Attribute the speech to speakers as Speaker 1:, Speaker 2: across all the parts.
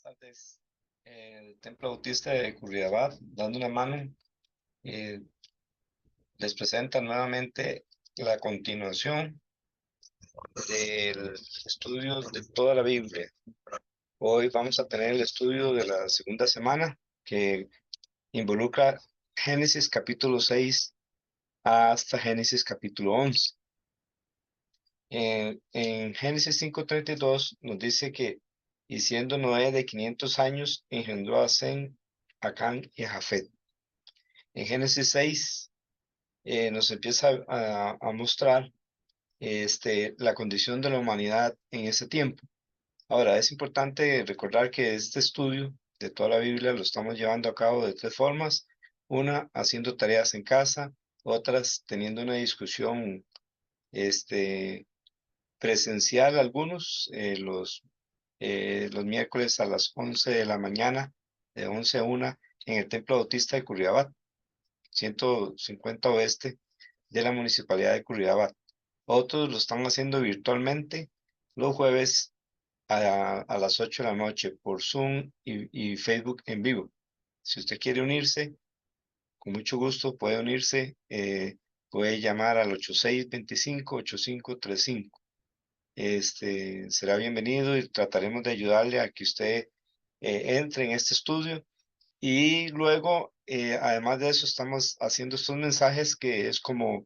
Speaker 1: tardes. El Templo Bautista de Curridabat, dando una mano, eh, les presenta nuevamente la continuación del estudio de toda la Biblia. Hoy vamos a tener el estudio de la segunda semana que involucra Génesis capítulo 6 hasta Génesis capítulo 11. En Génesis 5:32 nos dice que, y siendo Noé de 500 años, engendró a Sem, a Cam y a Jafet. En Génesis 6 nos empieza a mostrar la condición de la humanidad en ese tiempo. Ahora, es importante recordar que este estudio de toda la Biblia lo estamos llevando a cabo de tres formas. Una, haciendo tareas en casa; otras, teniendo una discusión presencial, algunos, los miércoles a las 11 de la mañana, de 11 a 1, en el Templo Bautista de Curridabat, 150 Oeste de la Municipalidad de Curridabat. Otros lo están haciendo virtualmente los jueves a las 8 de la noche por Zoom y Facebook en vivo. Si usted quiere unirse, con mucho gusto puede unirse. Puede llamar al 8625-8535. Será bienvenido y trataremos de ayudarle a que usted entre en este estudio. Y luego, además de eso, estamos haciendo estos mensajes que es como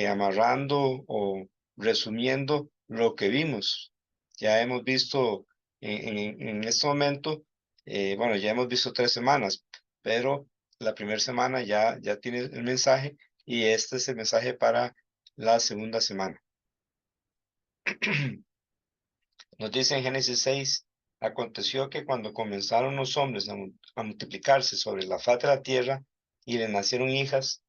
Speaker 1: amarrando o resumiendo lo que vimos. Ya hemos visto en este momento, bueno, ya hemos visto 3 semanas, pero la primera semana ya tiene el mensaje, y este es el mensaje para la segunda semana. Nos dice en Génesis 6: aconteció que cuando comenzaron los hombres a multiplicarse sobre la faz de la tierra, y le nacieron hijas,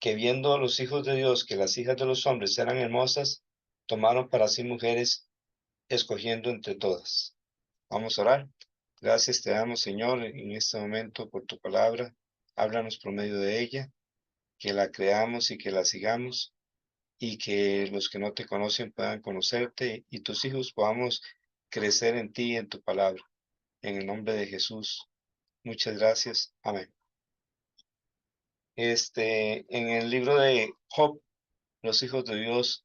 Speaker 1: que viendo a los hijos de Dios que las hijas de los hombres eran hermosas, tomaron para sí mujeres, escogiendo entre todas. Vamos a orar. Gracias te damos, Señor, en este momento por tu palabra. Háblanos por medio de ella, que la creamos y que la sigamos, y que los que no te conocen puedan conocerte, y tus hijos podamos crecer en ti y en tu palabra. En el nombre de Jesús. Muchas gracias. Amén. En el libro de Job, los hijos de Dios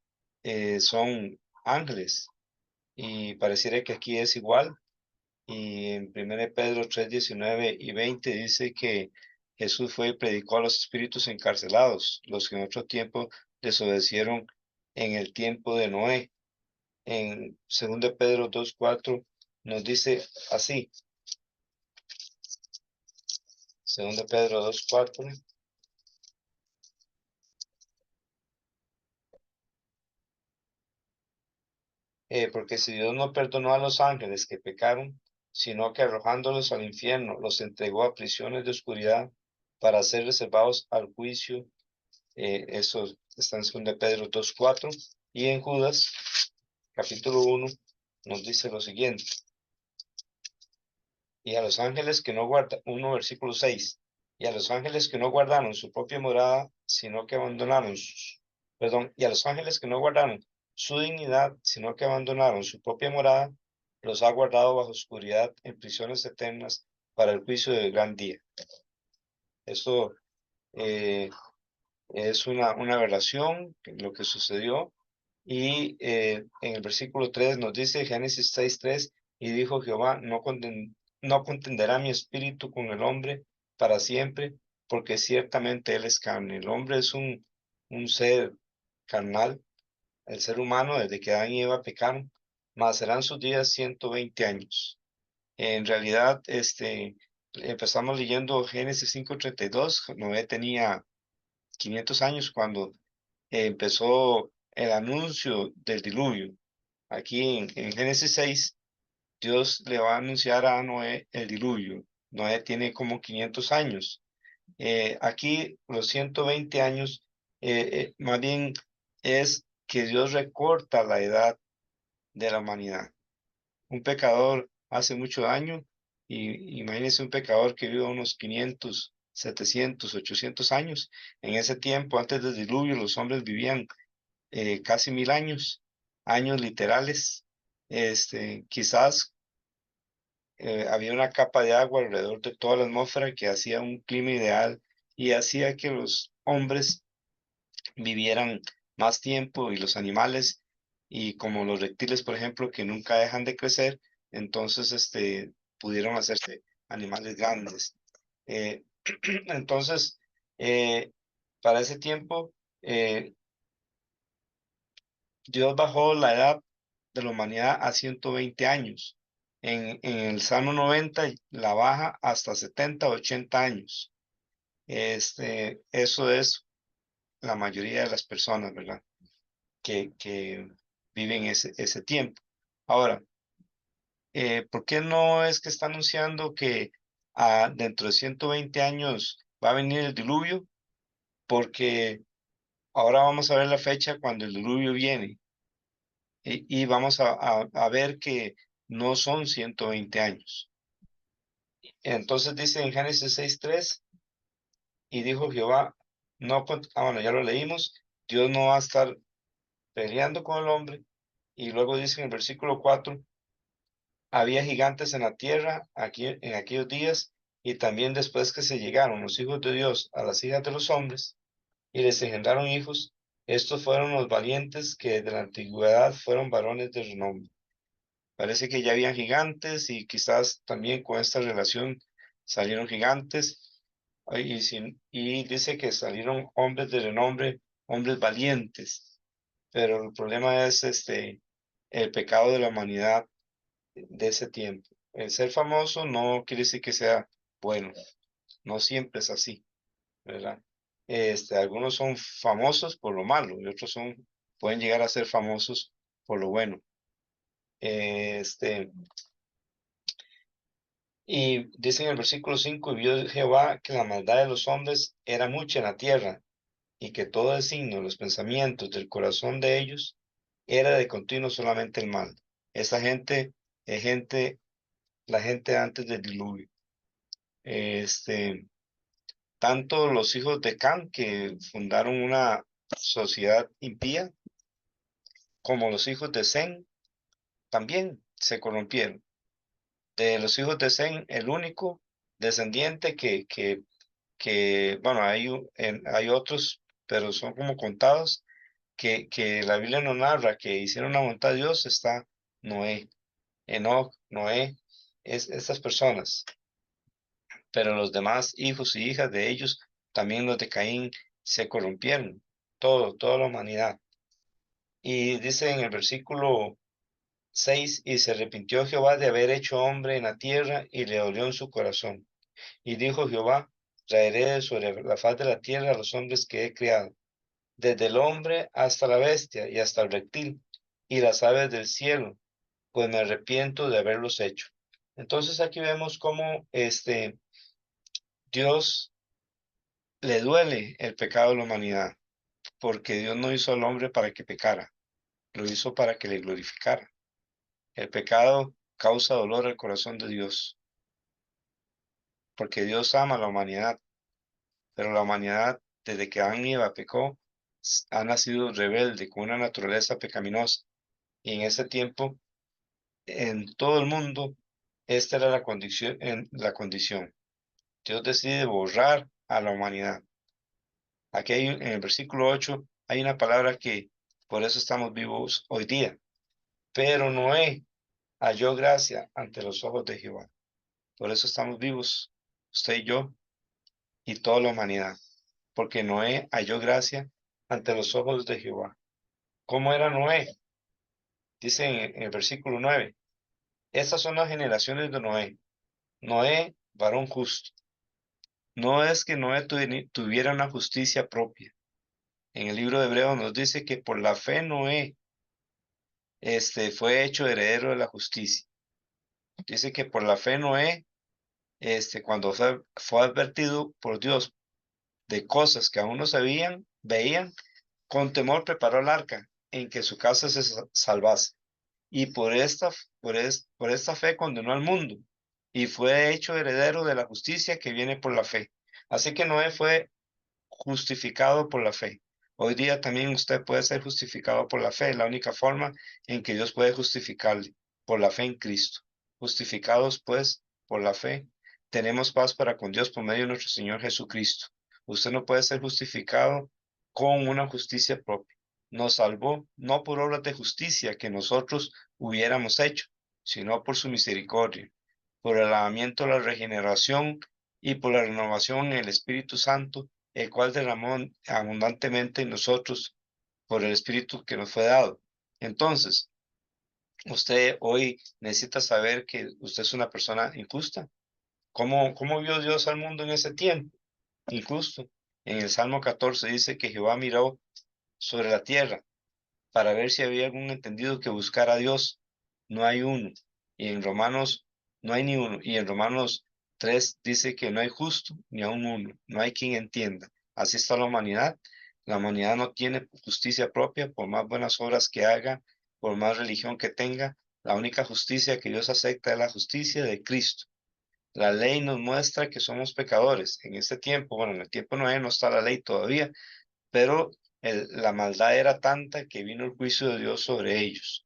Speaker 1: son ángeles, y pareciera que aquí es igual. Y en 1 Pedro 3:19 y 20 dice que Jesús fue y predicó a los espíritus encarcelados, los que en otro tiempo desobedecieron en el tiempo de Noé. En 2 Pedro 2:4 nos dice así: 2 Pedro 2:4: porque si Dios no perdonó a los ángeles que pecaron, sino que arrojándolos al infierno los entregó a prisiones de oscuridad para ser reservados al juicio. Eso está en 2 Pedro 2:4. Y en Judas capítulo 1 nos dice lo siguiente: y a los ángeles que no guardan, 1 versículo 6, y a los ángeles que no guardaron su propia morada, sino que abandonaron y a los ángeles que no guardaron su dignidad, sino que abandonaron su propia morada, los ha guardado bajo oscuridad en prisiones eternas para el juicio del gran día. Esto eh, es una relación, lo que sucedió. Y en el versículo 3 nos dice, Génesis 6:3: y dijo Jehová, no contenderá mi espíritu con el hombre para siempre, porque ciertamente él es carne. El hombre es un ser carnal, el ser humano, desde que Adán y Eva pecaron, mas serán sus días 120 años. En realidad, empezamos leyendo Génesis 5:32. Noé tenía 500 años cuando empezó el anuncio del diluvio. Aquí en Génesis 6, Dios le va a anunciar a Noé el diluvio. Noé tiene como 500 años. Aquí los 120 años, más bien es que Dios recorta la edad de la humanidad. Un pecador hace mucho daño, y imagínense un pecador que vive unos 500, 700, 800 años. En ese tiempo, antes del diluvio, los hombres vivían casi 1000 años, años literales. Quizás había una capa de agua alrededor de toda la atmósfera que hacía un clima ideal y hacía que los hombres vivieran más tiempo y los animales, y como los reptiles, por ejemplo, que nunca dejan de crecer, entonces pudieron hacerse animales grandes. Eh, entonces, eh, para ese tiempo, eh, Dios bajó la edad de la humanidad a 120 años. En el Salmo 90 la baja hasta 70, 80 años. Eso es la mayoría de las personas, ¿verdad? Que viven ese tiempo. Ahora, ¿por qué no es que está anunciando que dentro de 120 años va a venir el diluvio? Porque ahora vamos a ver la fecha cuando el diluvio viene y vamos a ver que no son 120 años. Entonces dice en Génesis 6:3, y dijo Jehová, no, bueno, ya lo leímos, Dios no va a estar peleando con el hombre. Y luego dice en el versículo 4, había gigantes en la tierra aquí, en aquellos días, y también después que se llegaron los hijos de Dios a las hijas de los hombres, y les engendraron hijos, estos fueron los valientes que desde la antigüedad fueron varones de renombre. Parece que ya habían gigantes y quizás también con esta relación salieron gigantes, y dice que salieron hombres de renombre, hombres valientes, pero el problema es el pecado de la humanidad de ese tiempo. El ser famoso no quiere decir que sea bueno, no siempre es así, ¿verdad? Algunos son famosos por lo malo y otros pueden llegar a ser famosos por lo bueno. Este, y dice en el versículo 5, y vio Jehová que la maldad de los hombres era mucha en la tierra, y que todo el signo de los pensamientos del corazón de ellos era de continuo solamente el mal. Esa gente es la gente antes del diluvio. Tanto los hijos de Cam, que fundaron una sociedad impía, como los hijos de Sem también se corrompieron. De los hijos de Sem, el único descendiente bueno, hay otros, pero son como contados, que la Biblia no narra, que hicieron la voluntad de Dios, está Noé, Enoc, Noé, estas personas. Pero los demás hijos y hijas de ellos, también los de Caín, se corrompieron, toda la humanidad. Y dice en el versículo 6, y se arrepintió Jehová de haber hecho hombre en la tierra, y le dolió en su corazón. Y dijo Jehová, traeré de sobre la faz de la tierra a los hombres que he criado, desde el hombre hasta la bestia y hasta el reptil, y las aves del cielo, pues me arrepiento de haberlos hecho. Entonces aquí vemos cómo Dios le duele el pecado de la humanidad, porque Dios no hizo al hombre para que pecara, lo hizo para que le glorificara. El pecado causa dolor al corazón de Dios, porque Dios ama a la humanidad, pero la humanidad, desde que Adán y Eva pecó, ha nacido rebelde con una naturaleza pecaminosa. Y en ese tiempo, en todo el mundo, esta era la condición. Dios decide borrar a la humanidad. Aquí en el versículo 8 hay una palabra que por eso estamos vivos hoy día. Pero Noé halló gracia ante los ojos de Jehová. Por eso estamos vivos, usted y yo, y toda la humanidad. Porque Noé halló gracia ante los ojos de Jehová. ¿Cómo era Noé? Dice en el versículo 9. Estas son las generaciones de Noé. Noé, varón justo. No es que Noé tuviera una justicia propia. En el libro de Hebreos nos dice que por la fe Noé fue hecho heredero de la justicia. Dice que por la fe Noé, cuando fue advertido por Dios de cosas que aún no sabían, veían, con temor preparó el arca en que su casa se salvase. Y por esta fe condenó al mundo y fue hecho heredero de la justicia que viene por la fe. Así que Noé fue justificado por la fe. Hoy día también usted puede ser justificado por la fe, la única forma en que Dios puede justificarle, por la fe en Cristo. Justificados, pues, por la fe, tenemos paz para con Dios por medio de nuestro Señor Jesucristo. Usted no puede ser justificado con una justicia propia. Nos salvó no por obras de justicia que nosotros hubiéramos hecho, sino por su misericordia, por el lavamiento, la regeneración y por la renovación en el Espíritu Santo, el cual derramó abundantemente en nosotros por el Espíritu que nos fue dado. Entonces, usted hoy necesita saber que usted es una persona injusta. ¿Cómo vio Dios al mundo en ese tiempo? Injusto. En el Salmo 14 dice que Jehová miró sobre la tierra para ver si había algún entendido que buscara a Dios. No hay uno. Y en Romanos, no hay ni uno. Y en Romanos 3 dice que no hay justo ni aun uno. No hay quien entienda. Así está la humanidad. La humanidad no tiene justicia propia, por más buenas obras que haga, por más religión que tenga. La única justicia que Dios acepta es la justicia de Cristo. La ley nos muestra que somos pecadores. En este tiempo, bueno, en el tiempo no está la ley todavía, pero la maldad era tanta que vino el juicio de Dios sobre ellos.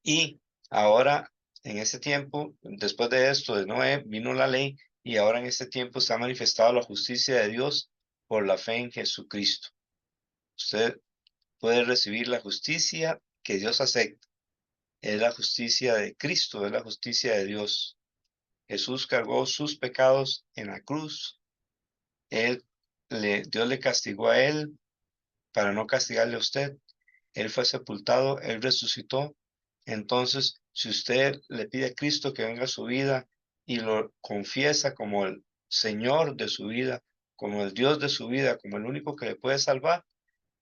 Speaker 1: Y ahora, en este tiempo, después de esto, de Noé, vino la ley y ahora en este tiempo se ha manifestado la justicia de Dios por la fe en Jesucristo. Usted puede recibir la justicia que Dios acepta. Es la justicia de Cristo, es la justicia de Dios. Jesús cargó sus pecados en la cruz. Dios le castigó a él para no castigarle a usted. Él fue sepultado, Él resucitó. Entonces, si usted le pide a Cristo que venga a su vida y lo confiesa como el Señor de su vida, como el Dios de su vida, como el único que le puede salvar,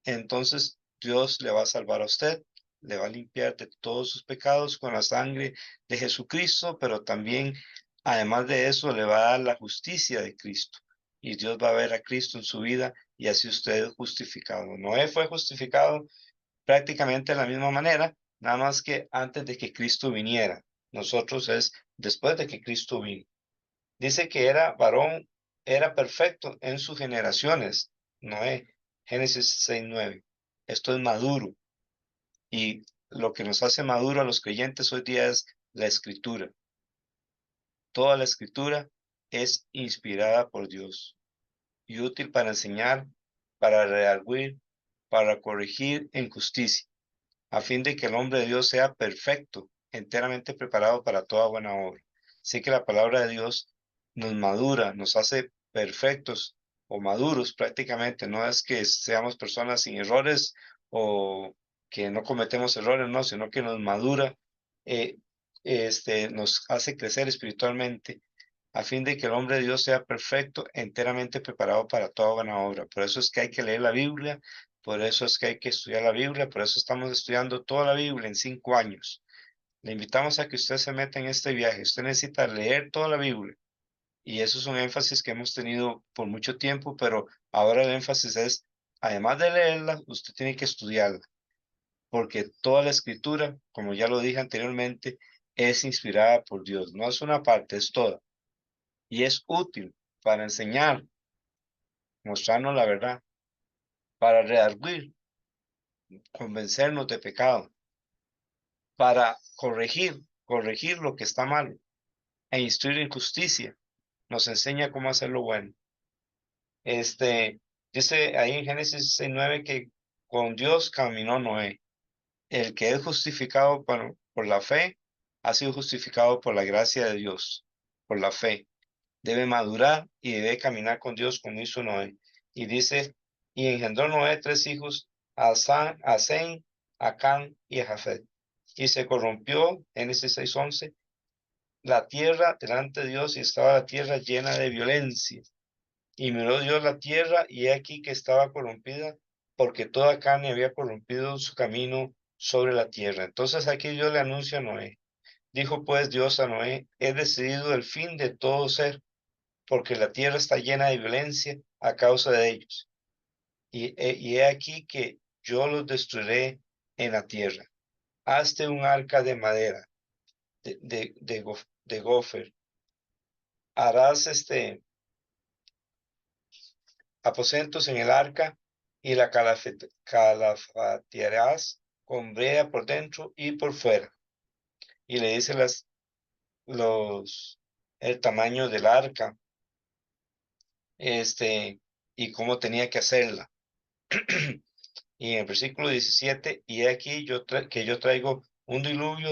Speaker 1: entonces Dios le va a salvar a usted, le va a limpiar de todos sus pecados con la sangre de Jesucristo, pero también, además de eso, le va a dar la justicia de Cristo. Y Dios va a ver a Cristo en su vida y así usted es justificado. Noé fue justificado prácticamente de la misma manera, nada más que antes de que Cristo viniera. Nosotros es después de que Cristo vino. Dice que era varón, era perfecto en sus generaciones. Noé, Génesis 6:9. Esto es maduro. Y lo que nos hace maduro a los creyentes hoy día es la escritura. Toda la escritura es inspirada por Dios y útil para enseñar, para redarguir, para corregir en justicia, a fin de que el hombre de Dios sea perfecto, enteramente preparado para toda buena obra. Así que la palabra de Dios nos madura, nos hace perfectos o maduros prácticamente. No es que seamos personas sin errores o que no cometemos errores, no, sino que nos madura, eh, nos hace crecer espiritualmente a fin de que el hombre de Dios sea perfecto, enteramente preparado para toda buena obra. Por eso es que hay que leer la Biblia, por eso es que hay que estudiar la Biblia, por eso estamos estudiando toda la Biblia en 5 años. Le invitamos a que usted se meta en este viaje. Usted necesita leer toda la Biblia. Y eso es un énfasis que hemos tenido por mucho tiempo, pero ahora el énfasis es, además de leerla, usted tiene que estudiarla, porque toda la escritura, como ya lo dije anteriormente, es inspirada por Dios. No es una parte, es toda. Y es útil para enseñar, mostrarnos la verdad, para redarguir, convencernos de pecado, para corregir lo que está mal e instruir en justicia. Nos enseña cómo hacer lo bueno. Dice ahí en Génesis 6:9 que con Dios caminó Noé. El que es justificado por la fe ha sido justificado por la gracia de Dios, por la fe. Debe madurar y debe caminar con Dios como hizo Noé. Y dice, y engendró Noé 3 hijos, a Sem, a Cam y a Jafet. Y se corrompió, Génesis 6:11, la tierra delante de Dios y estaba la tierra llena de violencia. Y miró Dios la tierra y he aquí que estaba corrompida, porque toda carne había corrompido su camino sobre la tierra. Entonces aquí Dios le anuncia a Noé. Dijo pues Dios a Noé, he decidido el fin de todo ser, porque la tierra está llena de violencia a causa de ellos. Y he aquí que yo los destruiré en la tierra. Hazte un arca de madera, de gofer. Harás aposentos en el arca y la calafatearás con brea por dentro y por fuera. Y le dice el tamaño del arca, y cómo tenía que hacerla. Y en el versículo 17, y he aquí que yo traigo un diluvio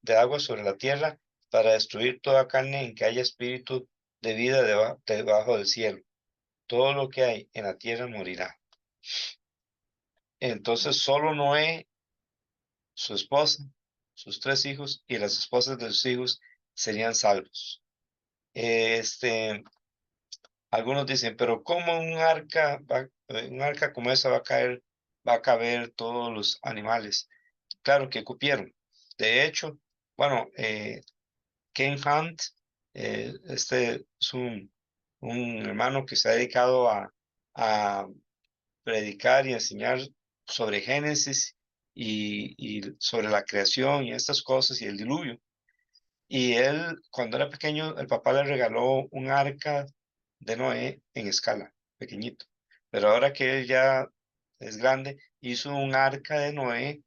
Speaker 1: de agua sobre la tierra para destruir toda carne en que haya espíritu de vida debajo del cielo. Todo lo que hay en la tierra morirá. Entonces solo Noé, su esposa, sus 3 hijos y las esposas de sus hijos serían salvos. Algunos dicen, pero ¿cómo un arca como esa va a caber todos los animales? Claro que cupieron. De hecho, bueno, Ken Hunt, este es un hermano que se ha dedicado a predicar y enseñar sobre Génesis y sobre la creación y estas cosas y el diluvio. Y él, cuando era pequeño, el papá le regaló un arca de Noé en escala, pequeñito. Pero ahora que él ya es grande, hizo un arca de Noé,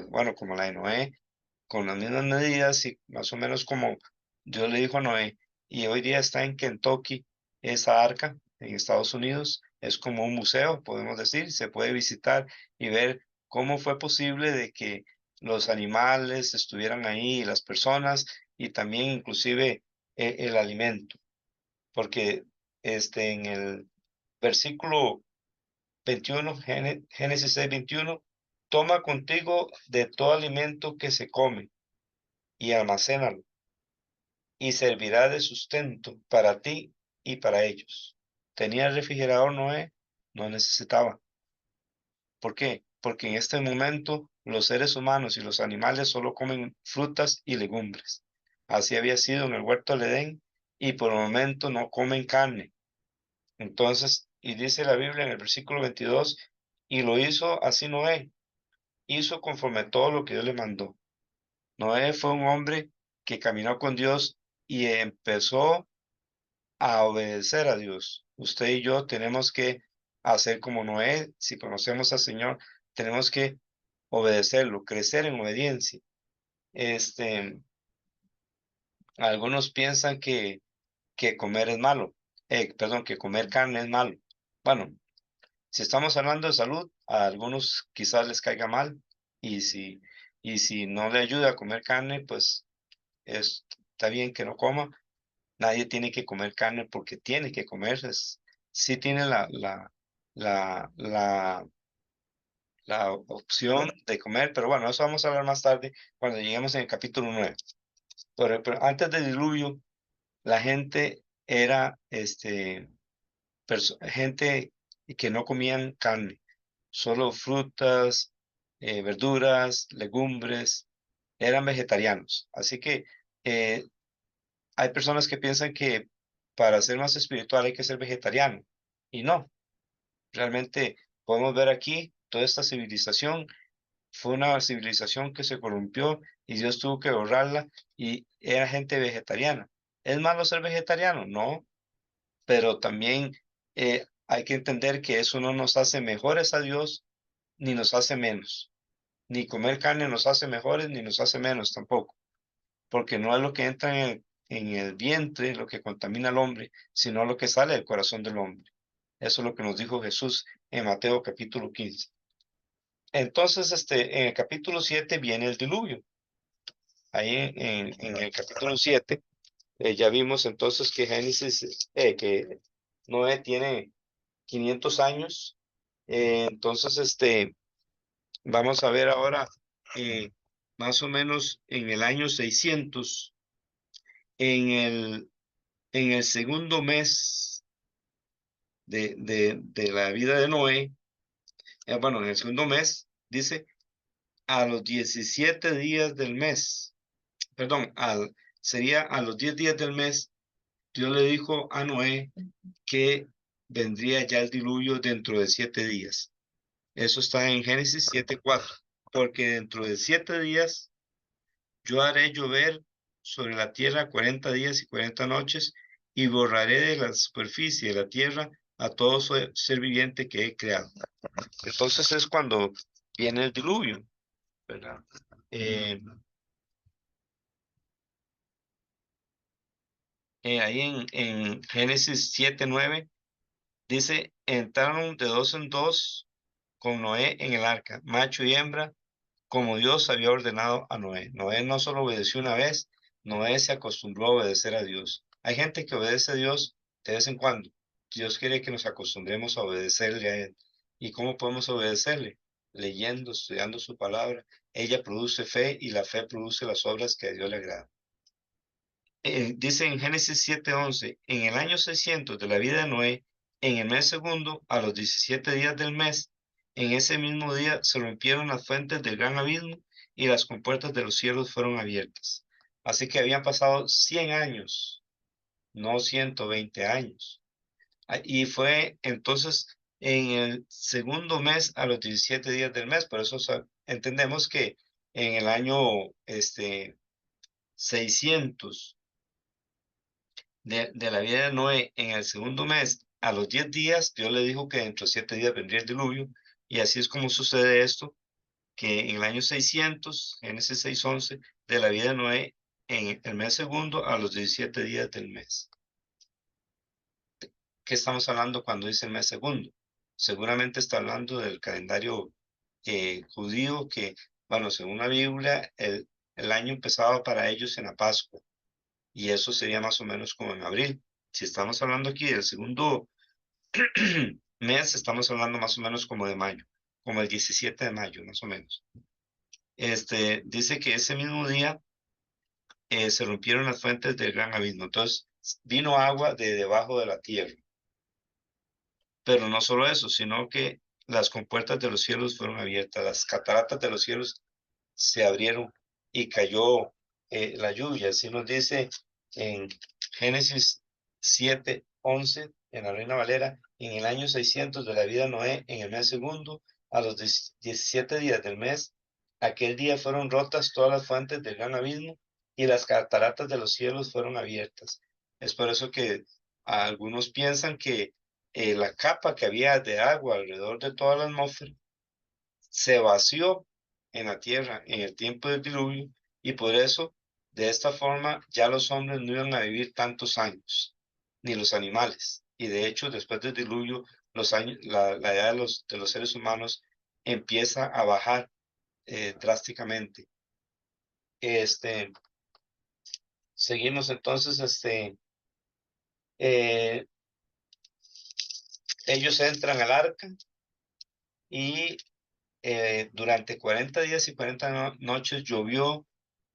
Speaker 1: bueno, como la de Noé, con las mismas medidas y más o menos como Dios le dijo a Noé. Y hoy día está en Kentucky esa arca, en Estados Unidos. Es como un museo, podemos decir. Se puede visitar y ver cómo fue posible de que los animales estuvieran ahí, y las personas, y también inclusive el alimento. Porque en el versículo 21, Génesis 6:21, toma contigo de todo alimento que se come y almacénalo, y servirá de sustento para ti y para ellos. ¿Tenía el refrigerador Noé? No necesitaba. ¿Por qué? Porque en este momento los seres humanos y los animales solo comen frutas y legumbres. Así había sido en el huerto del Edén, y por el momento no comen carne. Entonces, y dice la Biblia en el versículo 22, y lo hizo así Noé, hizo conforme a todo lo que Dios le mandó. Noé fue un hombre que caminó con Dios y empezó a obedecer a Dios. Usted y yo tenemos que hacer como Noé. Si conocemos al Señor, tenemos que obedecerlo, crecer en obediencia. Este, Algunos piensan que comer es malo, perdón, que comer carne es malo. Bueno, si estamos hablando de salud, a algunos quizás les caiga mal, y si no le ayuda a comer carne, pues está bien que no coma. Nadie tiene que comer carne porque tiene que comer. Sí tiene la, la opción de comer, pero bueno, eso vamos a hablar más tarde cuando lleguemos en el capítulo 9. Pero antes del diluvio, la gente era gente que no comían carne, solo frutas, verduras, legumbres, eran vegetarianos. Así que eh, hay personas que piensan que para ser más espiritual hay que ser vegetariano. Y no, realmente podemos ver aquí toda esta civilización. Fue una civilización que se corrompió y Dios tuvo que borrarla, y era gente vegetariana. ¿Es malo ser vegetariano? No, pero también hay que entender que eso no nos hace mejores a Dios ni nos hace menos. Ni comer carne nos hace mejores ni nos hace menos tampoco, porque no es lo que entra en el vientre lo que contamina al hombre, sino lo que sale del corazón del hombre. Eso es lo que nos dijo Jesús en Mateo capítulo 15. Entonces, en el capítulo 7 viene el diluvio. Ahí en el capítulo 7 ya vimos entonces que que Noé tiene 500 años. Entonces, vamos a ver ahora, eh, más o menos en el año 600, en el segundo mes de la vida de Noé. Bueno, en el segundo mes, dice, a los 17 días del mes, perdón, sería a los 10 días del mes, Dios le dijo a Noé que vendría ya el diluvio dentro de 7 días. Eso está en Génesis 7:4. Porque dentro de 7 días yo haré llover sobre la tierra 40 días y 40 noches, y borraré de la superficie de la tierra a todo ser viviente que he creado. Entonces es cuando viene el diluvio, ¿verdad? Ahí en Génesis 7:9 dice, entraron de dos en dos con Noé en el arca, macho y hembra, como Dios había ordenado a Noé. Noé no solo obedeció una vez, Noé se acostumbró a obedecer a Dios. Hay gente que obedece a Dios de vez en cuando. Dios quiere que nos acostumbremos a obedecerle a Él. ¿Y cómo podemos obedecerle? Leyendo, estudiando su palabra. Ella produce fe y la fe produce las obras que a Dios le agradan. Dice en Génesis 7:11, en el año 600 de la vida de Noé, en el mes segundo, a los 17 días del mes, en ese mismo día se rompieron las fuentes del gran abismo y las compuertas de los cielos fueron abiertas. Así que habían pasado 100 años, no 120 años. Y fue entonces en el segundo mes a los 17 días del mes. Por eso entendemos que en el año 600 de la vida de Noé, en el segundo mes, a los 10 días, Dios le dijo que dentro de 7 días vendría el diluvio, y así es como sucede esto, que en el año 600, Génesis 6:11, de la vida de Noé, en el mes segundo, a los 17 días del mes. ¿Qué estamos hablando cuando dice el mes segundo? Seguramente está hablando del calendario judío que, bueno, según la Biblia, el año empezaba para ellos en la Pascua. Y eso sería más o menos como en abril. Si estamos hablando aquí del segundo mes, estamos hablando más o menos como de mayo, como el 17 de mayo, más o menos. Dice que ese mismo día se rompieron las fuentes del gran abismo. Entonces vino agua de debajo de la tierra. Pero no solo eso, sino que las compuertas de los cielos fueron abiertas, las cataratas de los cielos se abrieron y cayó la lluvia. Así nos dice en Génesis 7:11, en la Reina Valera, en el año 600 de la vida de Noé, en el mes segundo, a los 17 días del mes, aquel día fueron rotas todas las fuentes del gran abismo y las cataratas de los cielos fueron abiertas. Es por eso que algunos piensan que la capa que había de agua alrededor de toda la atmósfera se vació en la tierra en el tiempo del diluvio, y por eso, de esta forma, ya los hombres no iban a vivir tantos años, ni los animales. Y de hecho, después del diluvio, los años, la edad de los seres humanos empieza a bajar drásticamente. Seguimos entonces, eh, ellos entran al arca y durante 40 días y 40 noches llovió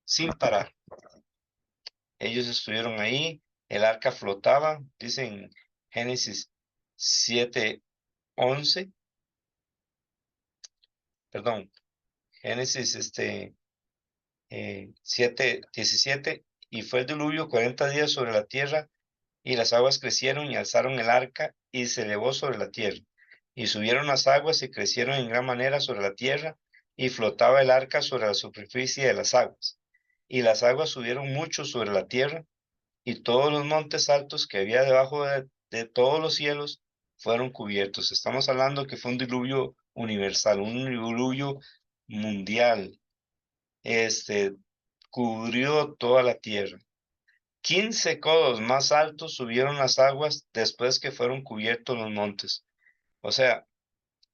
Speaker 1: sin parar. Ellos estuvieron ahí, el arca flotaba, dice en Génesis 7:11, perdón, Génesis 7:17, y fue el diluvio 40 días sobre la tierra, y las aguas crecieron y alzaron el arca y se elevó sobre la tierra. Y subieron las aguas y crecieron en gran manera sobre la tierra, y flotaba el arca sobre la superficie de las aguas. Y las aguas subieron mucho sobre la tierra, y todos los montes altos que había debajo de todos los cielos fueron cubiertos. Estamos hablando que fue un diluvio universal, un diluvio mundial. Este cubrió toda la tierra. 15 codos más altos subieron las aguas después que fueron cubiertos los montes. O sea,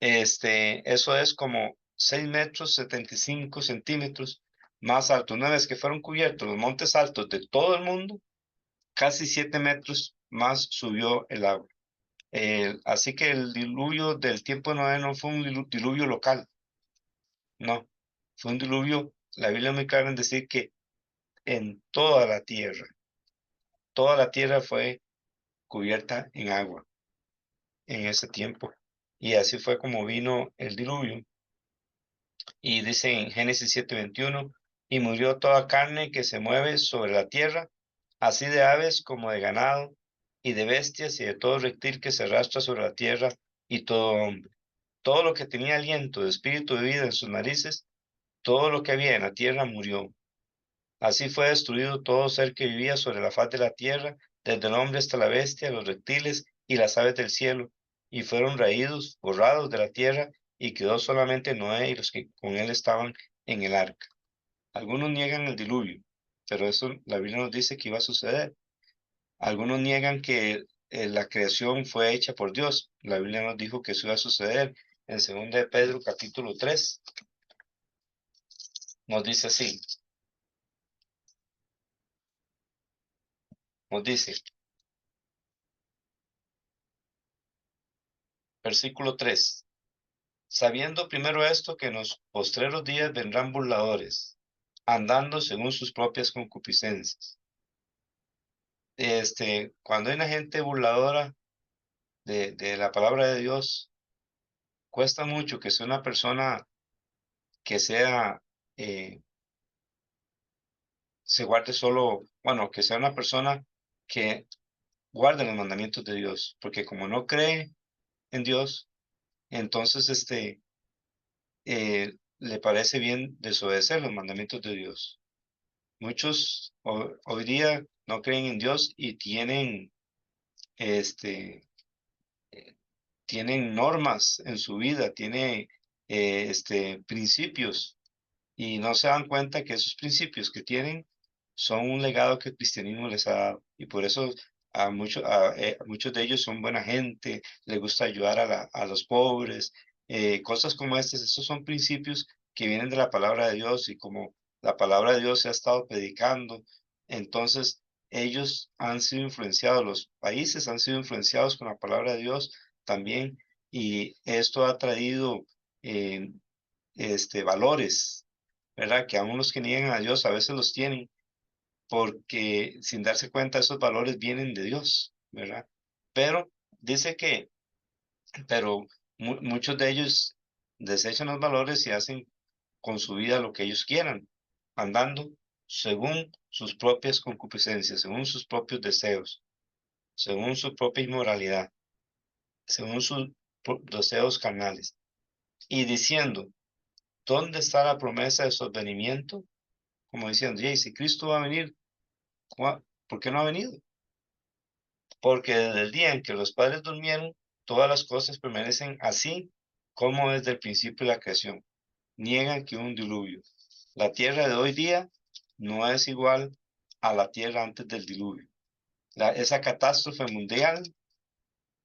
Speaker 1: eso es como 6 metros 75 centímetros más alto. Una vez que fueron cubiertos los montes altos de todo el mundo, casi 7 metros más subió el agua. Así que el diluvio del tiempo de Noé no fue un diluvio local, no, fue un diluvio, la Biblia es muy clara en decir que en toda la tierra fue cubierta en agua en ese tiempo. Y así fue como vino el diluvio. Y dice en Génesis 7:21, y murió toda carne que se mueve sobre la tierra, así de aves como de ganado, y de bestias y de todo reptil que se arrastra sobre la tierra, y todo hombre. Todo lo que tenía aliento de espíritu de vida en sus narices, todo lo que había en la tierra murió. Así fue destruido todo ser que vivía sobre la faz de la tierra, desde el hombre hasta la bestia, los reptiles y las aves del cielo, y fueron raídos, borrados de la tierra, y quedó solamente Noé y los que con él estaban en el arca. Algunos niegan el diluvio, pero eso la Biblia nos dice que iba a suceder. Algunos niegan que la creación fue hecha por Dios. La Biblia nos dijo que eso iba a suceder. En 2 de Pedro capítulo 3 nos dice así, nos dice, versículo 3, sabiendo primero esto que en los postreros días vendrán burladores, andando según sus propias concupiscencias. Cuando hay una gente burladora de la palabra de Dios, cuesta mucho que sea una persona que sea, se guarde solo, bueno, que sea una persona que guarde los mandamientos de Dios, porque como no cree en Dios, entonces le parece bien desobedecer los mandamientos de Dios. Muchos hoy día no creen en Dios y este, tienen normas en su vida, tienen principios y no se dan cuenta que esos principios que tienen son un legado que el cristianismo les ha dado. Y por eso muchos de ellos son buena gente, les gusta ayudar a los pobres, cosas como estas. Esos son principios que vienen de la palabra de Dios y como la palabra de Dios se ha estado predicando, entonces ellos han sido influenciados, los países han sido influenciados con la palabra de Dios también y esto ha traído eh, valores, ¿verdad? Que aún los que niegan a Dios a veces los tienen, porque sin darse cuenta esos valores vienen de Dios, ¿verdad? Pero dice pero muchos de ellos desechan los valores y hacen con su vida lo que ellos quieran, andando según sus propias concupiscencias, según sus propios deseos, según su propia inmoralidad, según sus deseos carnales, y diciendo, ¿dónde está la promesa de su advenimiento? Como diciendo, y si Cristo va a venir, ¿por qué no ha venido? Porque desde el día en que los padres durmieron, todas las cosas permanecen así como desde el principio de la creación. Niegan que hubo un diluvio. La tierra de hoy día no es igual a la tierra antes del diluvio. Esa catástrofe mundial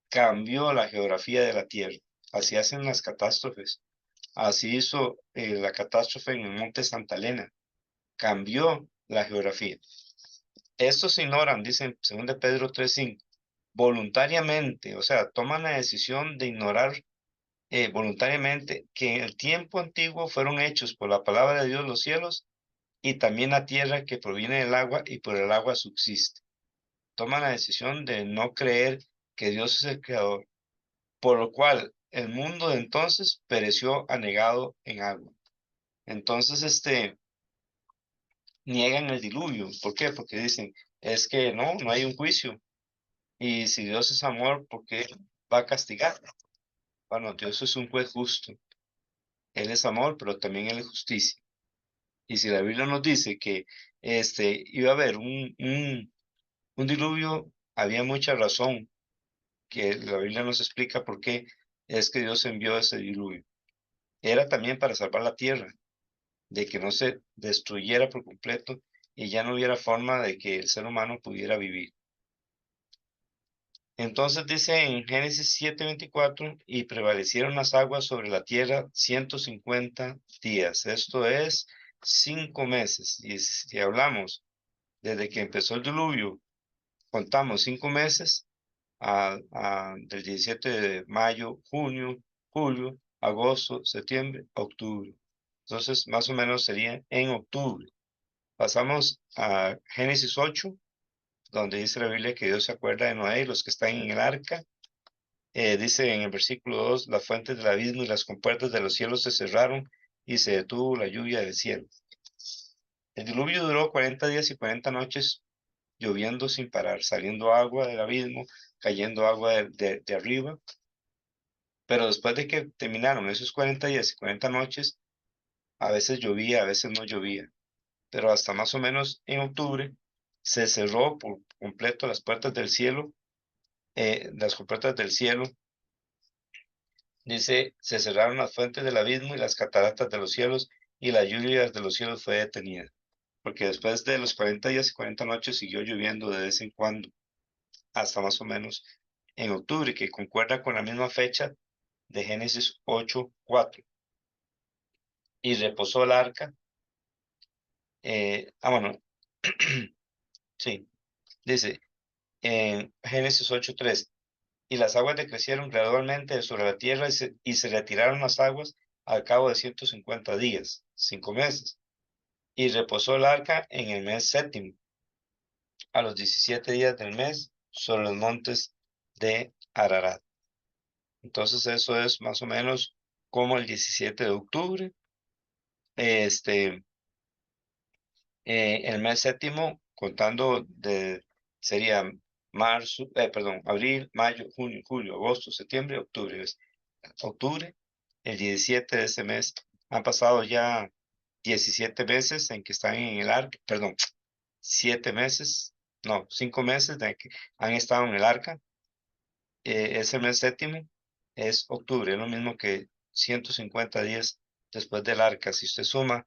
Speaker 1: cambió la geografía de la tierra. Así hacen las catástrofes. Así hizo la catástrofe en el monte Santa Elena. Cambió la geografía. Estos ignoran, dicen 2 de Pedro 3:5, voluntariamente, o sea, toman la decisión de ignorar voluntariamente que en el tiempo antiguo fueron hechos por la palabra de Dios los cielos y también la tierra que proviene del agua y por el agua subsiste. Toman la decisión de no creer que Dios es el creador, por lo cual el mundo de entonces pereció anegado en agua. Entonces, niegan el diluvio. ¿Por qué? Porque dicen, es que no hay un juicio. Y si Dios es amor, ¿por qué va a castigar? Bueno, Dios es un juez justo. Él es amor, pero también Él es justicia. Y si la Biblia nos dice que iba a haber un diluvio, había mucha razón que la Biblia nos explica por qué es que Dios envió ese diluvio. Era también para salvar la tierra, de que no se destruyera por completo y ya no hubiera forma de que el ser humano pudiera vivir. Entonces dice en Génesis 7:24, y prevalecieron las aguas sobre la tierra 150 días. Esto es 5 meses. Y si hablamos desde que empezó el diluvio, contamos 5 meses del 17 de mayo, junio, julio, agosto, septiembre, octubre. Entonces, más o menos sería en octubre. Pasamos a Génesis 8, donde dice la Biblia que Dios se acuerda de Noé y los que están en el arca. Dice en el versículo 2, las fuentes del abismo y las compuertas de los cielos se cerraron y se detuvo la lluvia del cielo. El diluvio duró 40 días y 40 noches, lloviendo sin parar, saliendo agua del abismo, cayendo agua de arriba. Pero después de que terminaron esos 40 días y 40 noches, a veces llovía, a veces no llovía. Pero hasta más o menos en octubre se cerró por completo las puertas del cielo, las compuertas del cielo, Dice, se cerraron las fuentes del abismo y las cataratas de los cielos, y la lluvia de los cielos fue detenida. Porque después de los 40 días y 40 noches siguió lloviendo de vez en cuando, hasta más o menos en octubre, que concuerda con la misma fecha de Génesis 8:4. Y reposó el arca. Bueno, sí, dice en Génesis 8:3, y las aguas decrecieron gradualmente sobre la tierra y se retiraron las aguas al cabo de 150 días, 5 meses. Y reposó el arca en el mes séptimo, a los 17 días del mes, sobre los montes de Ararat. Entonces eso es más o menos como el 17 de octubre. Este, el mes séptimo, contando sería marzo, perdón, abril, mayo, junio, julio, agosto, septiembre, octubre. Octubre, el 17 de ese mes. Han pasado ya 17 meses en que están en el arca, perdón, 7 meses, no, 5 meses de que han estado en el arca. Ese mes séptimo es octubre, es lo mismo que 150 días después del arca. Si usted suma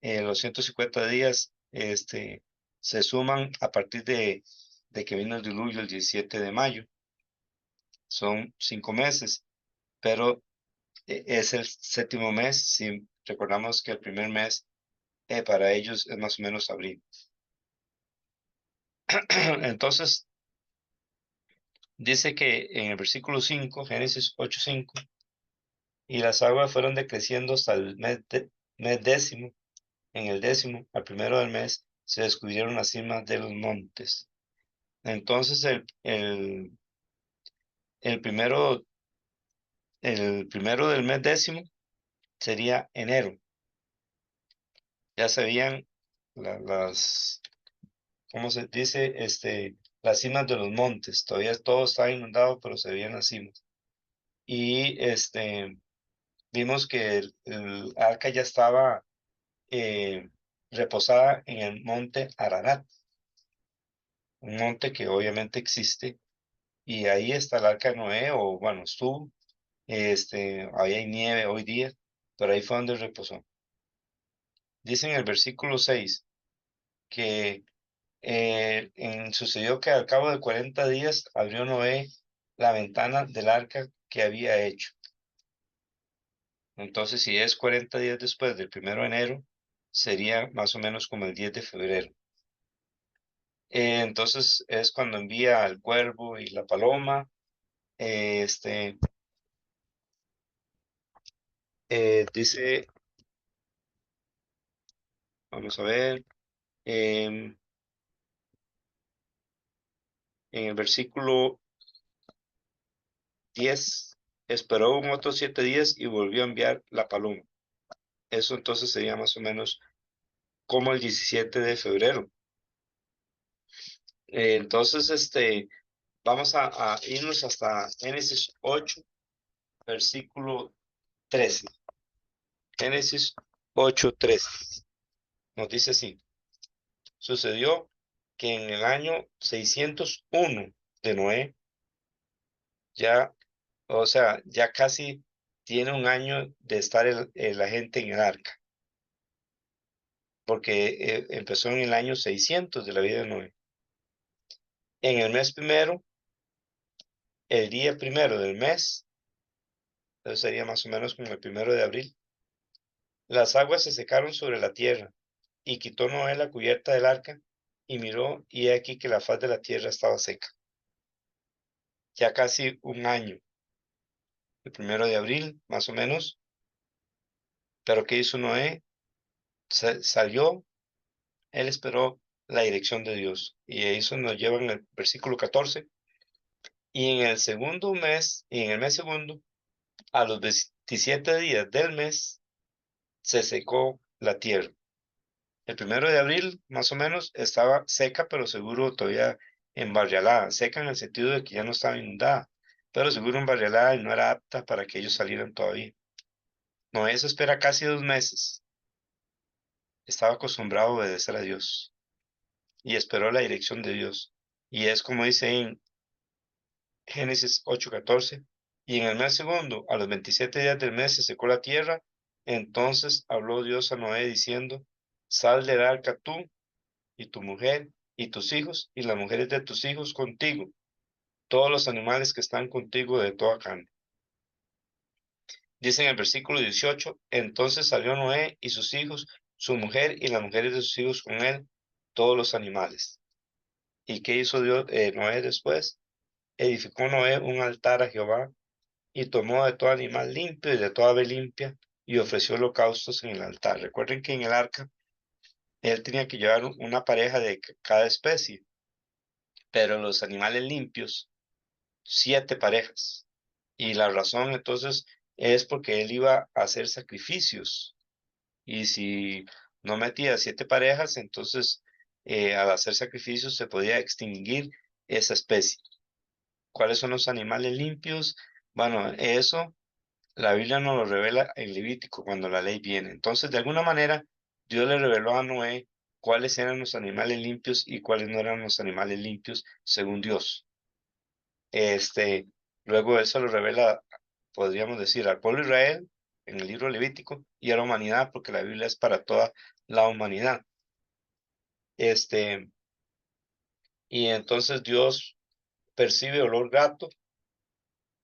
Speaker 1: los 150 días, se suman a partir de que vino el diluvio el 17 de mayo. Son 5 meses, pero es el séptimo mes. Si recordamos que el primer mes para ellos es más o menos abril. Entonces, dice que en el versículo 5, Génesis 8:5, y las aguas fueron decreciendo hasta el mes décimo. En el décimo, al primero del mes, se descubrieron las cimas de los montes. Entonces, el primero, el primero del mes décimo sería enero. Ya se veían las, ¿cómo se dice? Las cimas de los montes. Todavía todo estaba inundado, pero se veían las cimas. Y vimos que el arca ya estaba reposada en el monte Ararat, un monte que obviamente existe, y ahí está el arca de Noé, o bueno, estuvo. Ahí hay nieve hoy día, pero ahí fue donde reposó. Dice en el versículo 6 que sucedió que al cabo de 40 días abrió Noé la ventana del arca que había hecho. Entonces, si es 40 días después del 1 de enero, sería más o menos como el 10 de febrero. Entonces es cuando envía al cuervo y la paloma. Dice, vamos a ver, en el versículo 10, esperó otros 7 días y volvió a enviar la paloma. Eso entonces sería más o menos como el 17 de febrero. Entonces, vamos a irnos hasta Génesis 8, versículo 13. Génesis 8:13. Nos dice así: sucedió que en el año 601 de Noé, ya, o sea, ya casi tiene un año de estar la gente en el arca, porque empezó en el año 600 de la vida de Noé. En el mes primero, el día primero del mes, entonces sería más o menos como el 1 de abril, las aguas se secaron sobre la tierra, y quitó Noé la cubierta del arca, y miró, y he aquí que la faz de la tierra estaba seca. Ya casi un año, el 1 de abril, más o menos. Pero ¿qué hizo Noé? Salió, él esperó la dirección de Dios. Y eso nos lleva en el versículo 14. Y en el segundo mes, y en el mes segundo, a los 27 días del mes, se secó la tierra. El 1 de abril, más o menos, estaba seca, pero seguro todavía embarrialada. Seca en el sentido de que ya no estaba inundada, pero seguro embarrialada y no era apta para que ellos salieran todavía. Noé se espera casi 2 meses. Estaba acostumbrado a obedecer a Dios y esperó la dirección de Dios. Y es como dice en Génesis 8:14, Y en el mes segundo, a los 27 días del mes, se secó la tierra. Entonces habló Dios a Noé diciendo, sal del arca tú y tu mujer y tus hijos y las mujeres de tus hijos contigo, todos los animales que están contigo de toda carne. Dice en el versículo 18, entonces salió Noé y sus hijos, su mujer y las mujeres de sus hijos con él, todos los animales. ¿Y qué hizo Dios, Noé después? Edificó Noé un altar a Jehová y tomó de todo animal limpio y de toda ave limpia y ofreció holocaustos en el altar. Recuerden que en el arca él tenía que llevar una pareja de cada especie, pero los animales limpios, 7 parejas. Y la razón entonces es porque él iba a hacer sacrificios. Y si no metía 7 parejas, entonces al hacer sacrificios se podía extinguir esa especie. ¿Cuáles son los animales limpios? Bueno, eso la Biblia nos lo revela en Levítico cuando la ley viene. Entonces, de alguna manera, Dios le reveló a Noé cuáles eran los animales limpios y cuáles no eran los animales limpios según Dios. Luego eso lo revela, podríamos decir, al pueblo de Israel en el libro Levítico y a la humanidad, porque la Biblia es para toda la humanidad. Y entonces Dios percibe olor grato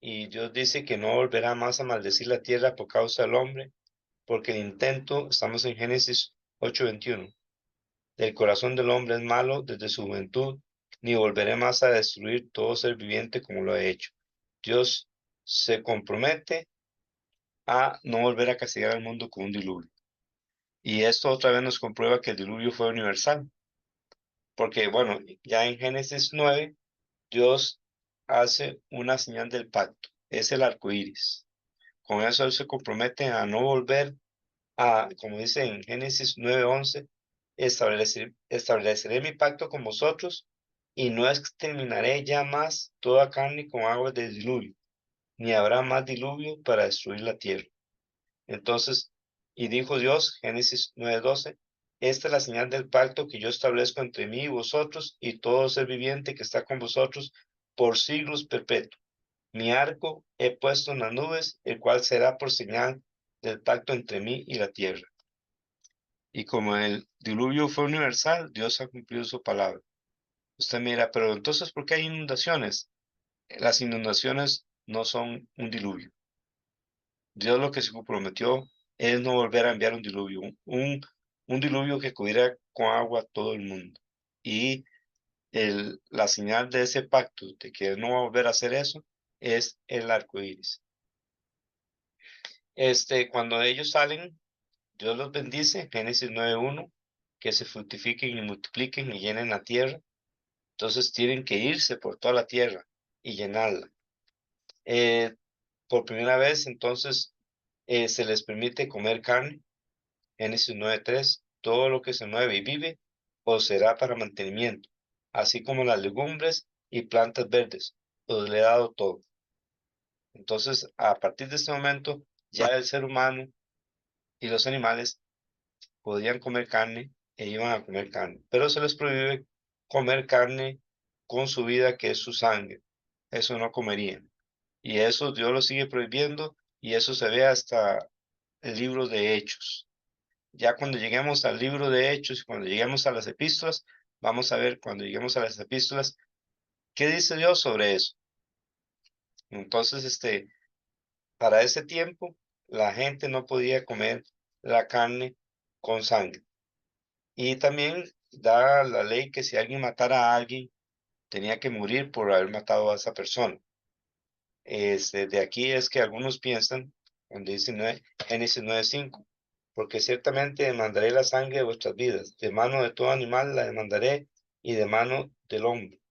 Speaker 1: y Dios dice que no volverá más a maldecir la tierra por causa del hombre, porque el intento, estamos en Génesis 8:21, del corazón del hombre es malo desde su juventud, ni volveré más a destruir todo ser viviente como lo he hecho. Dios se compromete a no volver a castigar al mundo con un diluvio. Y esto otra vez nos comprueba que el diluvio fue universal, porque bueno, ya en Génesis 9, Dios hace una señal del pacto, es el arco iris. Con eso Él se compromete a no volver a, como dice en Génesis 9:11, estableceré mi pacto con vosotros y no exterminaré ya más toda carne con aguas de diluvio, ni habrá más diluvio para destruir la tierra. Entonces, y dijo Dios, Génesis 9:12, esta es la señal del pacto que yo establezco entre mí y vosotros y todo ser viviente que está con vosotros por siglos perpetuos. Mi arco he puesto en las nubes, el cual será por señal del pacto entre mí y la tierra. Y como el diluvio fue universal, Dios ha cumplido su palabra. Usted mira, pero entonces, ¿por qué hay inundaciones? Las inundaciones no son un diluvio. Dios lo que se comprometió es no volver a enviar un diluvio, un diluvio que cubriera con agua todo el mundo. Y la señal de ese pacto, de que no va a volver a hacer eso, es el arco iris. Cuando ellos salen, Dios los bendice, Génesis 9:1, que se fructifiquen y multipliquen y llenen la tierra. Entonces tienen que irse por toda la tierra y llenarla. Por primera vez, entonces, se les permite comer carne. Génesis 9:3, todo lo que se mueve y vive, os será para mantenimiento, así como las legumbres y plantas verdes, os le he dado todo. Entonces, a partir de este momento, ya el ser humano y los animales podían comer carne e iban a comer carne, pero se les prohíbe comer carne con su vida, que es su sangre. Eso no comerían. Y eso Dios lo sigue prohibiendo y eso se ve hasta el libro de Hechos. Ya cuando lleguemos al libro de Hechos y cuando lleguemos a las epístolas, vamos a ver cuando lleguemos a las epístolas, ¿qué dice Dios sobre eso? Entonces, para ese tiempo, la gente no podía comer la carne con sangre. Y también da la ley que si alguien matara a alguien, tenía que morir por haber matado a esa persona. De aquí es que algunos piensan, cuando dice Génesis 9:5, porque ciertamente demandaré la sangre de vuestras vidas, de mano de todo animal la demandaré, y de mano del hombre,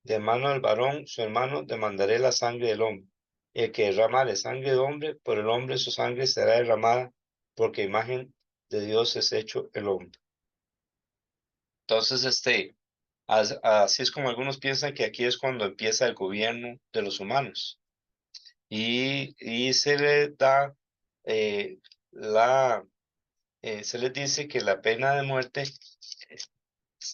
Speaker 1: de mano del varón su hermano demandaré la sangre del hombre. El que derramare sangre de hombre, por el hombre su sangre será derramada, porque imagen de Dios es hecho el hombre. Entonces, así es como algunos piensan que aquí es cuando empieza el gobierno de los humanos. Y se le da eh, se les dice que la pena de muerte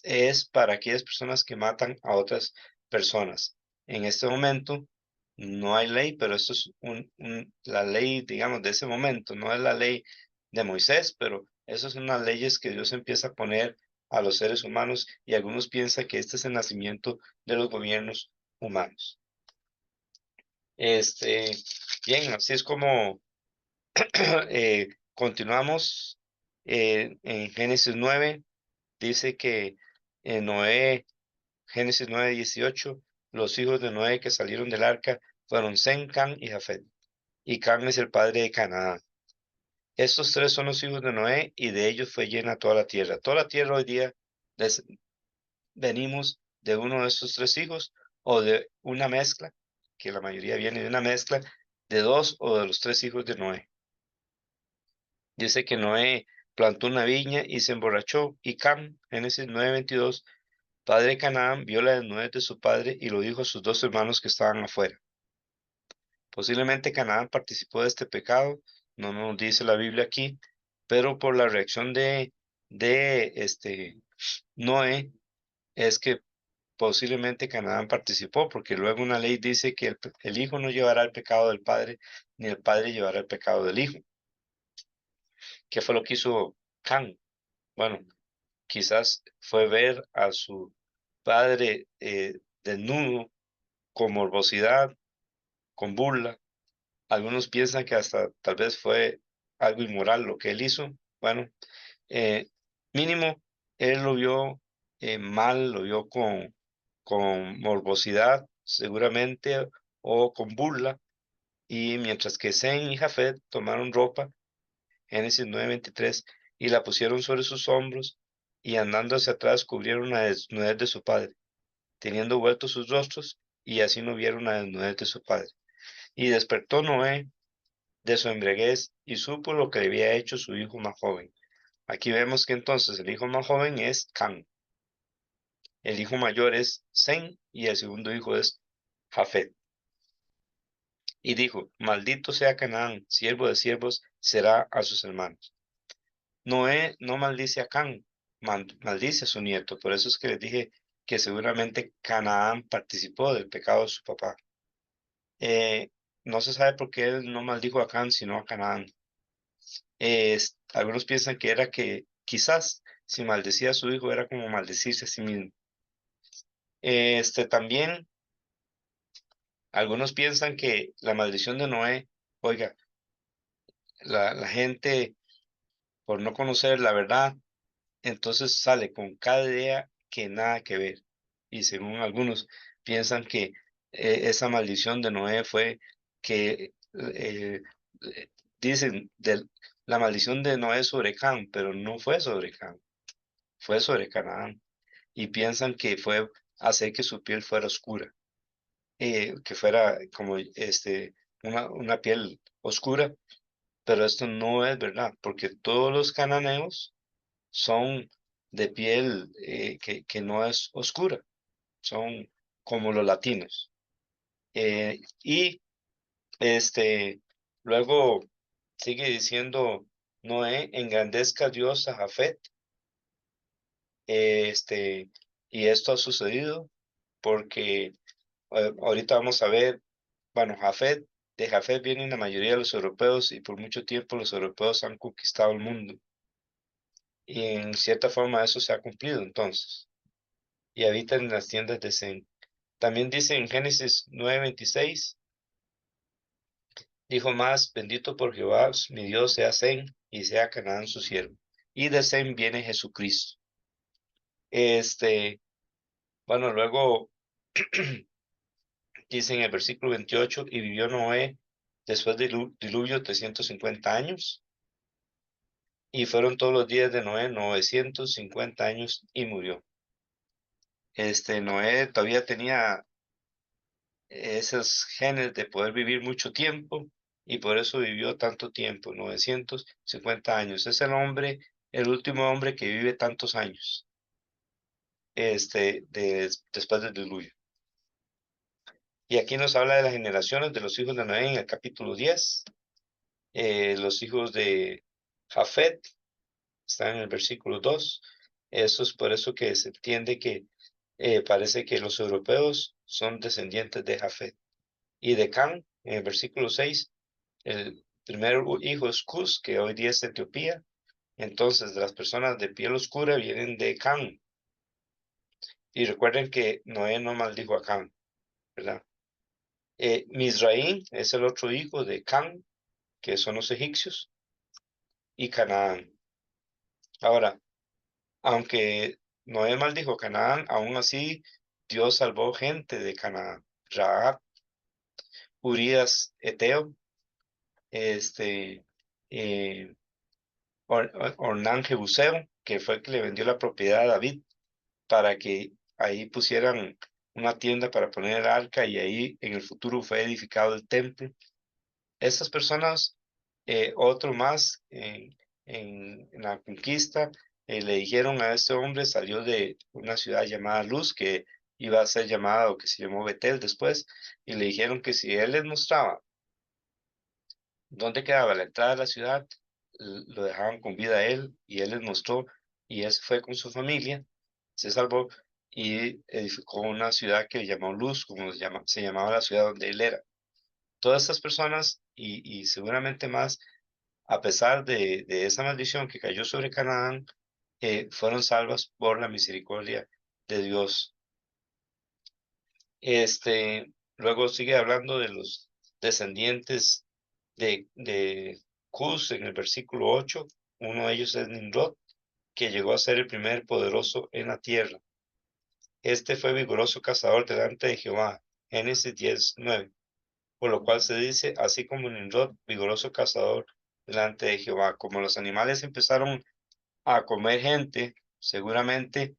Speaker 1: es para aquellas personas que matan a otras personas. En este momento, no hay ley, pero esto es la ley, digamos, de ese momento, no es la ley de Moisés, pero esas son las leyes que Dios empieza a poner a los seres humanos y algunos piensan que este es el nacimiento de los gobiernos humanos. Bien, así es como continuamos en Génesis 9, dice que Noé, Génesis 9:18, los hijos de Noé que salieron del arca fueron Sem, Cam y Jafet. Y Cam es el padre de Canaán. Estos tres son los hijos de Noé y de ellos fue llena toda la tierra. Toda la tierra hoy día venimos de uno de estos tres hijos o de una mezcla, que la mayoría viene de una mezcla de dos o de los tres hijos de Noé. Dice que Noé plantó una viña y se emborrachó y Cam, Génesis 9:22, padre de Canaán, vio la desnudez de su padre y lo dijo a sus dos hermanos que estaban afuera. Posiblemente Canaán participó de este pecado, no nos dice la Biblia aquí, pero por la reacción de Noé es que posiblemente Canaán participó, porque luego una ley dice que el hijo no llevará el pecado del padre, ni el padre llevará el pecado del hijo. ¿Qué fue lo que hizo Can? Bueno, quizás fue ver a su padre desnudo, con morbosidad, con burla. Algunos piensan que hasta tal vez fue algo inmoral lo que él hizo. Bueno, eh, mínimo, él lo vio mal, lo vio con morbosidad, seguramente, o con burla. Y mientras que Sem y Jafet tomaron ropa, Génesis 9:23, y la pusieron sobre sus hombros, y andando hacia atrás cubrieron la desnudez de su padre, teniendo vueltos sus rostros, y así no vieron la desnudez de su padre. Y despertó Noé de su embriaguez y supo lo que le había hecho su hijo más joven. Aquí vemos que entonces el hijo más joven es Cam, el hijo mayor es Sem y el segundo hijo es Jafet. Y dijo, maldito sea Canaán, siervo de siervos será a sus hermanos. Noé no maldice a Cam, maldice a su nieto. Por eso es que les dije que seguramente Canaán participó del pecado de su papá. Eh, no se sabe por qué él no maldijo a Cam, sino a Canaán. Algunos piensan que era que quizás si maldecía a su hijo era como maldecirse a sí mismo. También algunos piensan que la maldición de Noé, oiga, la gente por no conocer la verdad, entonces sale con cada idea que nada que ver. Y según algunos piensan que esa maldición de Noé fue que dicen la maldición de Noé sobre Cam, pero no fue sobre Cam, fue sobre Canaán. Y piensan que fue hacer que su piel fuera oscura, que fuera como una piel oscura, pero esto no es verdad, porque todos los cananeos son de piel que no es oscura, son como los latinos. Y luego sigue diciendo Noé, engrandezca Dios a Jafet, y esto ha sucedido porque ahorita vamos a ver, bueno, Jafet, de Jafet vienen la mayoría de los europeos y por mucho tiempo los europeos han conquistado el mundo. Y en cierta forma eso se ha cumplido entonces. Y habitan en las tiendas de Zen. También dice en Génesis 9:26, dijo más, bendito por Jehová, mi Dios sea Zen y sea Canaán su siervo. Y de Zen viene Jesucristo. Este, bueno, luego dice en el versículo 28, y vivió Noé después del diluvio 350 años, y fueron todos los días de Noé 950 años y murió. Noé todavía tenía esos genes de poder vivir mucho tiempo y por eso vivió tanto tiempo, 950 años. Es el hombre, el último hombre que vive tantos años, después del diluvio. Y aquí nos habla de las generaciones de los hijos de Noé en el capítulo 10. Los hijos de Jafet están en el versículo 2. Eso es por eso que se entiende que parece que los europeos son descendientes de Jafet Y de Can, en el versículo 6, el primer hijo es Cus, que hoy día es Etiopía. Entonces, las personas de piel oscura vienen de Can. Y recuerden que Noé no maldijo a Can, ¿verdad? Misraín es el otro hijo de Can, que son los egipcios, y Canaán. Ahora, aunque Noé maldijo Canaán, aún así Dios salvó gente de Canaán. Raab, Urías, Eteo, este, eh, Ornán Jebuseo, que fue el que le vendió la propiedad a David para que ahí pusieran una tienda para poner el arca y ahí en el futuro fue edificado el templo. Estas personas, otro más en la conquista, le dijeron a este hombre, salió de una ciudad llamada Luz, que iba a ser llamada o que se llamó Betel después, y le dijeron que si él les mostraba dónde quedaba la entrada de la ciudad, lo dejaban con vida a él, y él les mostró, y él se fue con su familia, se salvó y edificó una ciudad que llamó Luz, como se llamaba la ciudad donde él era. Todas estas personas y seguramente más, a pesar de esa maldición que cayó sobre Canaán, fueron salvas por la misericordia de Dios. Luego sigue hablando de los descendientes de Cus en el versículo 8. Uno de ellos es Nimrod, que llegó a ser el primer poderoso en la tierra. Este fue vigoroso cazador delante de Jehová. Génesis 10:9. Por lo cual se dice, así como Nimrod, vigoroso cazador delante de Jehová. Como los animales empezaron a comer gente, seguramente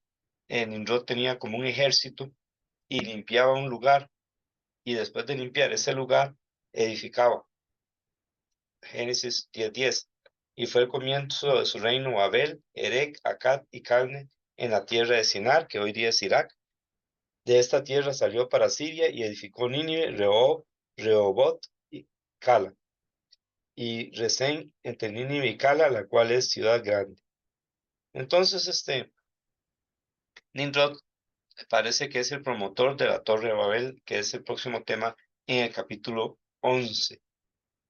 Speaker 1: Nimrod tenía como un ejército y limpiaba un lugar, y después de limpiar ese lugar, edificaba. Génesis 10:10. Y fue el comienzo de su reino Babel, Erec, Akkad y Calne en la tierra de Sinar, que hoy día es Irak. De esta tierra salió para Siria y edificó Nínive, Rehoboth y Cala, y Resén entre Nínive y Cala, la cual es ciudad grande. Entonces, Nimrod parece que es el promotor de la Torre de Babel, que es el próximo tema en el capítulo 11.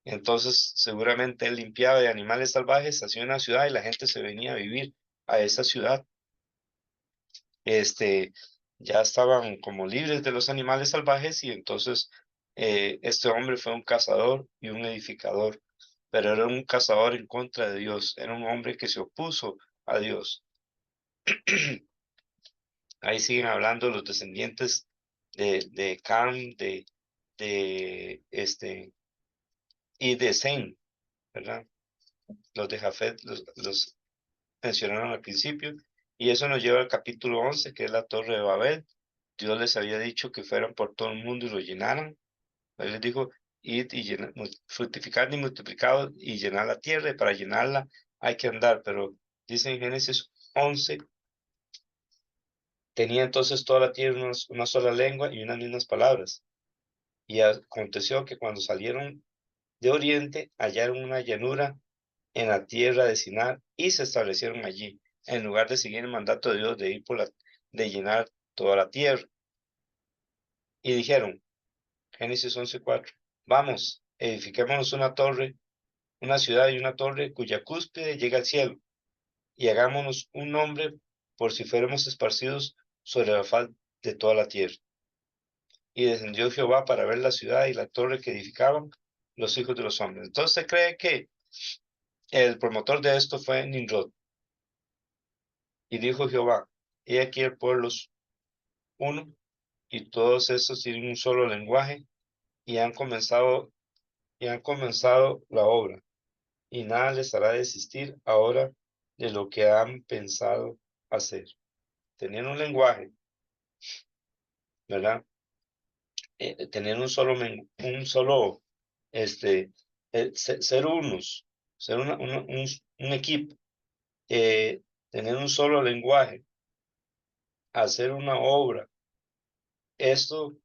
Speaker 1: Entonces, seguramente él limpiaba de animales salvajes, hacía una ciudad y la gente se venía a vivir a esa ciudad. Ya estaban como libres de los animales salvajes y entonces este hombre fue un cazador y un edificador, pero era un cazador en contra de Dios, era un hombre que se opuso a Dios. Ahí siguen hablando los descendientes de Cam, de y de Sem, ¿verdad? Los de Jafet los mencionaron al principio, y eso nos lleva al capítulo 11, que es la Torre de Babel. Dios les había dicho que fueran por todo el mundo y lo llenaran. Él les dijo, id y fructificar y multiplicar y llenar la tierra, y para llenarla hay que andar, pero dice en Génesis 11, tenía entonces toda la tierra una sola lengua y unas mismas palabras. Y aconteció que cuando salieron de oriente, hallaron una llanura en la tierra de Sinar y se establecieron allí, en lugar de seguir el mandato de Dios de ir de llenar toda la tierra. Y dijeron, Génesis 11:4, vamos, edifiquémonos una torre, una ciudad y una torre cuya cúspide llega al cielo, y hagámonos un nombre por si fuéramos esparcidos sobre la faz de toda la tierra. Y descendió Jehová para ver la ciudad y la torre que edificaban los hijos de los hombres. Entonces se cree que el promotor de esto fue Nimrod. Y dijo Jehová, he aquí el pueblo es uno, y todos estos tienen un solo lenguaje, y han comenzado la obra, y nada les hará desistir ahora de lo que han pensado hacer. Tenían un lenguaje, ¿verdad? Tenían ser unos, ser un equipo, tener un solo lenguaje, hacer una obra. Esto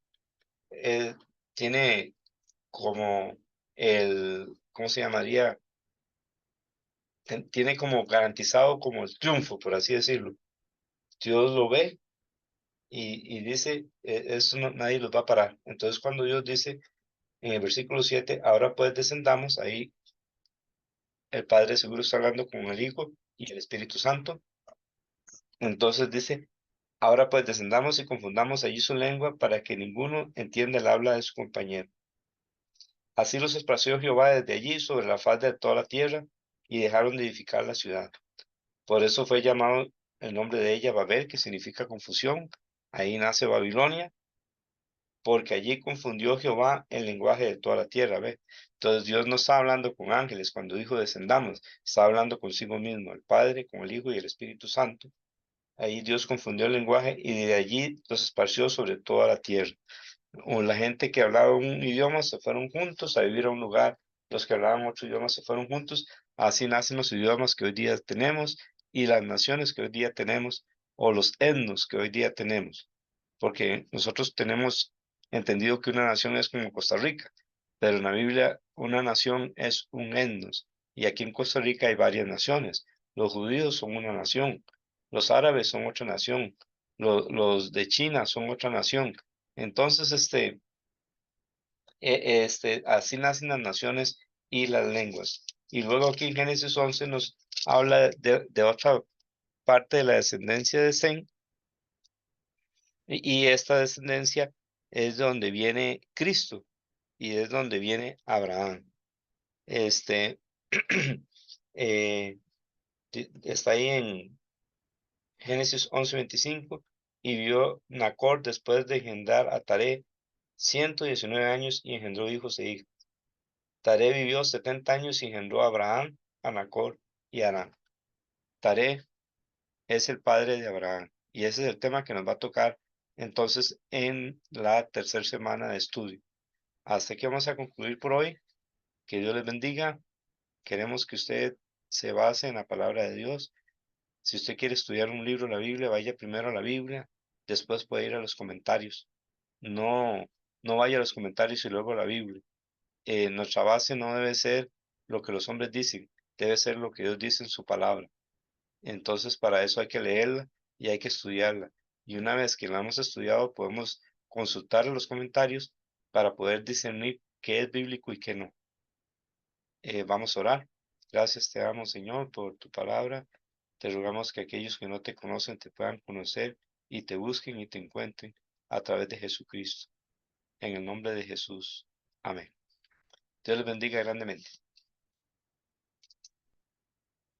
Speaker 1: eh, tiene como ¿cómo se llamaría? Tiene como garantizado como el triunfo, por así decirlo. Dios lo ve y dice, eso nadie los va a parar. Entonces cuando Dios dice, En el versículo 7, ahora pues descendamos, ahí el Padre seguro está hablando con el Hijo y el Espíritu Santo. Entonces dice, ahora pues descendamos y confundamos allí su lengua para que ninguno entienda el habla de su compañero. Así los esparció Jehová desde allí sobre la faz de toda la tierra y dejaron de edificar la ciudad. Por eso fue llamado el nombre de ella Babel, que significa confusión. Ahí nace Babilonia, porque allí confundió Jehová el lenguaje de toda la tierra. ¿Ve? Entonces Dios no está hablando con ángeles cuando dijo descendamos, está hablando consigo mismo, el Padre, con el Hijo y el Espíritu Santo. Ahí Dios confundió el lenguaje y de allí los esparció sobre toda la tierra. O la gente que hablaba un idioma se fueron juntos a vivir a un lugar, los que hablaban otro idioma se fueron juntos, así nacen los idiomas que hoy día tenemos y las naciones que hoy día tenemos, o los etnos que hoy día tenemos, porque nosotros tenemos entendido que una nación es como Costa Rica, pero en la Biblia una nación es un etnos, y aquí en Costa Rica hay varias naciones. Los judíos son una nación, los árabes son otra nación, los de China son otra nación. Entonces, así nacen las naciones y las lenguas. Y luego aquí en Génesis 11 nos habla de otra parte de la descendencia de Sem, y esta descendencia es donde viene Cristo y es donde viene Abraham. Este, eh, está ahí en Génesis 11:25, y vio Nacor después de engendrar a Taré 119 años y engendró hijos e hijas. Taré vivió 70 años y engendró a Abraham, a Nacor y a Harán. Taré es el padre de Abraham, y ese es el tema que nos va a tocar entonces en la tercera semana de estudio. Hasta aquí vamos a concluir por hoy. Que Dios les bendiga. Queremos que usted se base en la palabra de Dios. Si usted quiere estudiar un libro de la Biblia, vaya primero a la Biblia, después puede ir a los comentarios. No, no vaya a los comentarios y luego a la Biblia. Nuestra base no debe ser lo que los hombres dicen, debe ser lo que Dios dice en su palabra. Entonces, para eso hay que leerla y hay que estudiarla. Y una vez que la hemos estudiado, podemos consultar los comentarios para poder discernir qué es bíblico y qué no. Vamos a orar. Gracias te damos, Señor, por tu palabra. Te rogamos que aquellos que no te conocen te puedan conocer y te busquen y te encuentren a través de Jesucristo. En el nombre de Jesús. Amén. Dios les bendiga grandemente.